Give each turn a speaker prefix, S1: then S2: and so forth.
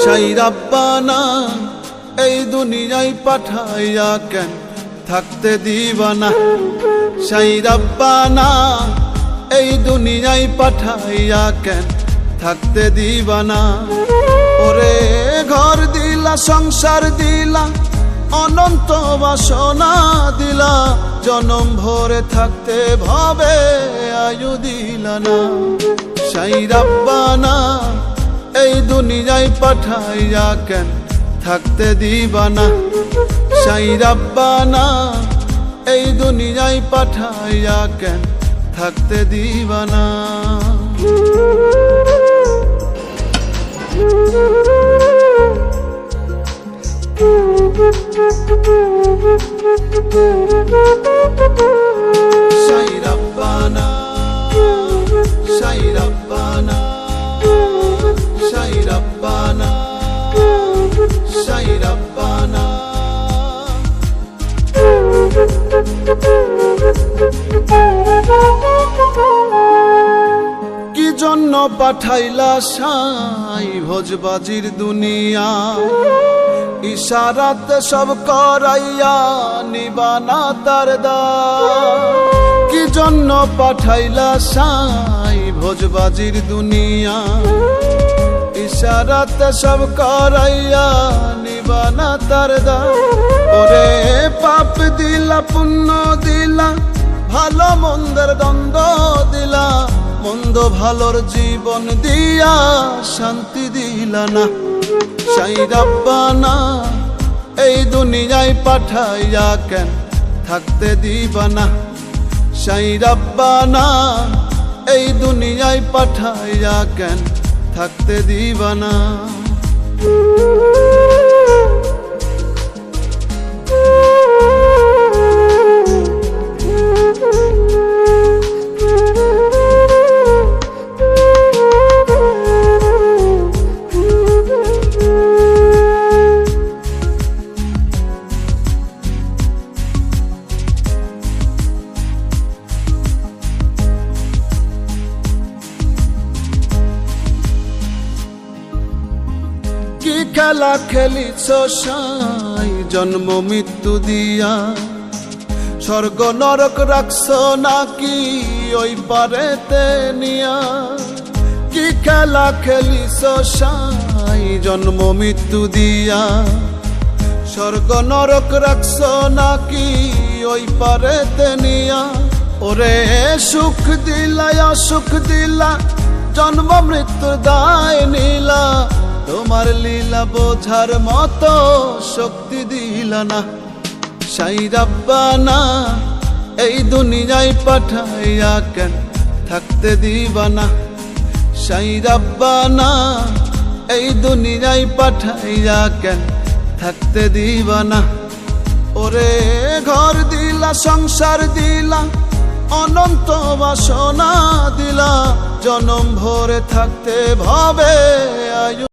S1: সেই রাব্বানা এই দুনিয়ায় পাঠাইয়া কেন থাকতে দিবানা। সেই রাব্বানা এই দুনিয়ায় পাঠাইয়া কেন থাকতে দিবানা। ওরে ঘর দিলা, সংসার দিলা, অনন্ত বাসনা দিলা, জনম ভরে থাকতে ভাবে আয়ু দিলা না। সেই রাব্বানা এই দুনিয়ায় পাঠাইয়া কেন থাকতে দিবানা। সেই রাব্বানা এই দুনিয়ায় পাঠাইয়া কেন থাকতে দিবানা। সেই রাব্বানা, সেই রাব্বানা, সেই রাব্বানা, সেই রাব্বানা। কি জন্য পাঠাইলা সাই ভোজবাজির দুনিয়া, ইশারাতে সব করাইয়া নিবানা তার দ্বার। কি জন্য পাঠাইলা সাই ভোজবাজির দুনিয়া, ইশারাতে সব করাইয়া নিবানা তার দ্বার। ওরে পাপ দিলা, পুণ্য দিলা, ভালো মন্দের দ্বন্দ্ব দিলা, মন্দ ভালোর জীবন দিয়া শান্তি দিলা না। সেই রাব্বানা এই দুনিয়ায় পাঠাইয়া কেন থাকতে দিবানা। সেই রাব্বানা এই দুনিয়ায় পাঠাইয়া কেন থাকতে দিবানা। কি খেলা খেলিছ সাই জন্ম মৃত্যু দিয়া, স্বর্গ নরক রাখছ নাকি ওই পারেতে নিয়া। কি খেলা খেলিছ সাই জন্ম মৃত্যু দিয়া, স্বর্গ নরক রাখছ নাকি ওই পারেতে নিয়া। ওরে সুখ দিলা, অসুখ দিলা, জন্ম মৃত্যুর দায় নিলা, তোমার লীলা বোঝার মতো শক্তি দিলা না। সেই রাব্বানা এই দুনিয়ায় পাঠাইয়া কেন থাকতে দিবানা। সেই রাব্বানা এই দুনিয়ায় পাঠাইয়া কেন থাকতে দিবানা। ওরে ঘর দিলা, সংসার দিলা, অনন্ত বাসনা দিলা, জনম ভরে থাকতে ভাবে আয়ু